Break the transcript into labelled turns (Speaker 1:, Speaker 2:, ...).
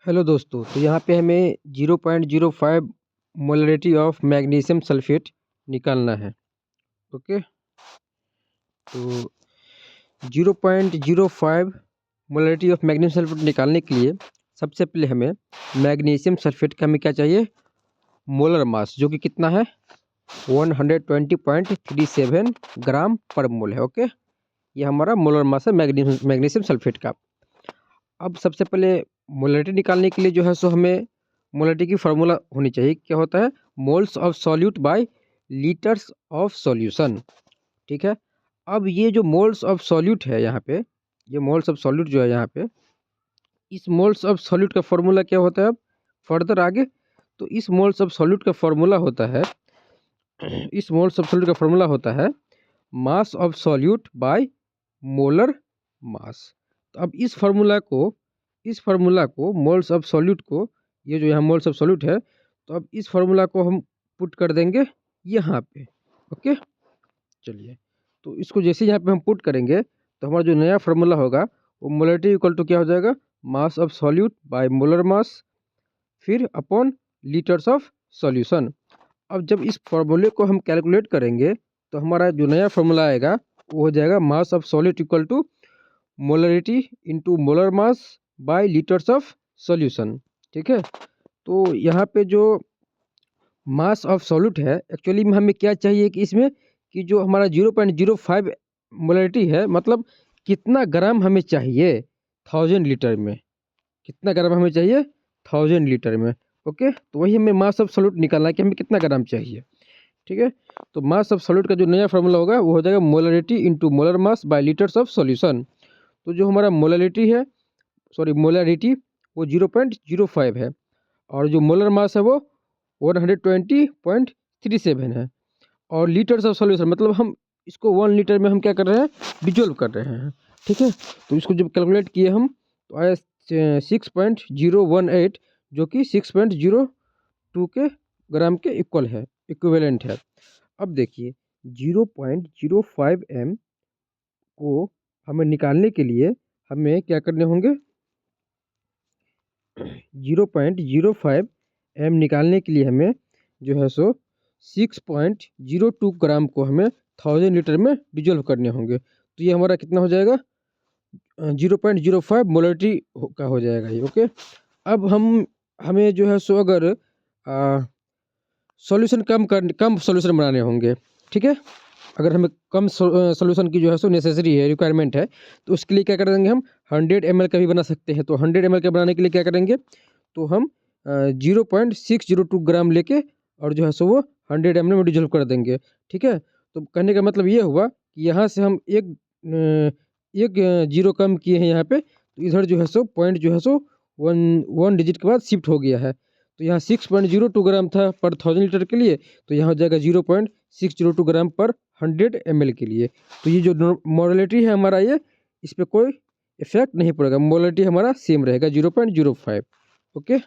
Speaker 1: Hello दोस्तों, तो यहाँ पे हमें 0.05 मोलरिटी ऑफ मैग्नीशियम सल्फेट निकालना है। ओके, तो 0.05 मोलरिटी ऑफ मैग्नीशियम सल्फेट निकालने के लिए सबसे पहले हमें मैग्नीशियम सल्फेट का हमें क्या चाहिए, मोलर मास, जो कि कितना है 120.37 ग्राम पर मोल है। ओके, ये हमारा मोलर मास है मैग्नीशियम सल्फेट का। अब सबसे पहले मोलरिटी निकालने के लिए जो है सो हमें मोलरिटी की फार्मूला होनी चाहिए। क्या होता है, moles of solute bye litres of solution. ठीक है, अब ये जो मोल्स ऑफ सॉल्यूट है यहाँ पे, ये मोल्स ऑफ सॉल्यूट जो है यहाँ पे, इस मोल्स ऑफ सॉल्यूट का फार्मूला क्या होता है। अब फर्दर आगे, तो इस मोल्स ऑफ सॉल्यूट का फार्मूला होता है इस मोल्स ऑफ सॉल्यूट का फार्मूला होता है मास of solute by molar mass. तो अब इस फार्मूला को मोल्स ऑफ सॉल्यूट को, ये जो यहाँ मोल्स ऑफ सॉल्यूट है, तो अब इस फार्मूला को हम पुट कर देंगे यहाँ पे। ओके, चलिए, तो इसको जैसे यहाँ पे हम पुट करेंगे तो हमारा जो नया फार्मूला होगा वो मोलरिटी इक्वल टू क्या हो जाएगा, mass of solute by molar mass, फिर अपॉन लीटर्स ऑफ सॉल्यूशन। अब जब इस फार्मूले को हम कैलकुलेट करेंगे तो हमारा जो नया फार्मूला आएगा वो हो जाएगा mass of solute equal to molarity into molar mass by litres of solution. ठीक है, तो यहाँ पे जो मास ऑफ सॉल्यूट है, एक्चुअली में हमें क्या चाहिए कि इसमें कि जो हमारा 0.05 मोलरिटी है, मतलब कितना ग्राम हमें चाहिए 1000 लीटर में, कितना ग्राम हमें चाहिए 1000 लीटर में। ओके, तो वही हमें मास ऑफ सॉल्यूट निकालना है कि हमें कितना ग्राम चाहिए। ठीक है, तो मास ऑफ सॉल्यूट का जो नया फार्मूला होगा वो हो जाएगा molarity into molar mass by litres of solution. तो जो हमारा मोलरिटी वो 0.05 है, और जो मोलर मास है वो 120.37 है, और लीटर्स ऑफ सॉल्यूशन मतलब हम इसको 1 लीटर में हम क्या कर रहे हैं, डिजोल्व कर रहे हैं। ठीक है, तो इसको जब कैलकुलेट किए हम तो आया 6.018, जो कि 6.02 के ग्राम के इक्वल है, इक्विवेलेंट है। अब देखिए 0.05 एम को हमें निकालने के लिए हमें क्या करने होंगे, 0.05 एम निकालने के लिए हमें जो है सो 6.02 ग्राम को हमें 1000 लीटर में डिजोल्व करने होंगे। तो ये हमारा कितना हो जाएगा, 0.05 मोलरिटी का हो जाएगा ये। ओके, अब हमें जो है सो अगर सॉल्यूशन कम सॉल्यूशन बनाने होंगे। ठीक है, अगर हमें कम सॉल्यूशन की जो है सो नेसेसरी है, रिक्वायरमेंट है, तो उसके लिए क्या कर देंगे, हम 100 ml का भी बना सकते हैं। तो 100 ml का बनाने के लिए क्या करेंगे, तो हम 0.602 ग्राम लेके और जो है सो वो 100 ml में डिजोल्व कर देंगे। ठीक है, तो कहने का मतलब ये हुआ कि यहाँ से हम एक जीरो कम किए हैं यहाँ पे, तो इधर जो है सो पॉइंट जो है सो वन डिजिट के बाद शिफ्ट हो गया है। तो यहाँ 6.02 ग्राम था पर 1000 लीटर के लिए, तो यहाँ हो जाएगा 0.602 ग्राम पर 100 ml के लिए। तो ये जो मोलरिटी है हमारा, ये इस पर कोई इफेक्ट नहीं पड़ेगा, मोलरिटी हमारा सेम रहेगा 0.05। ओके।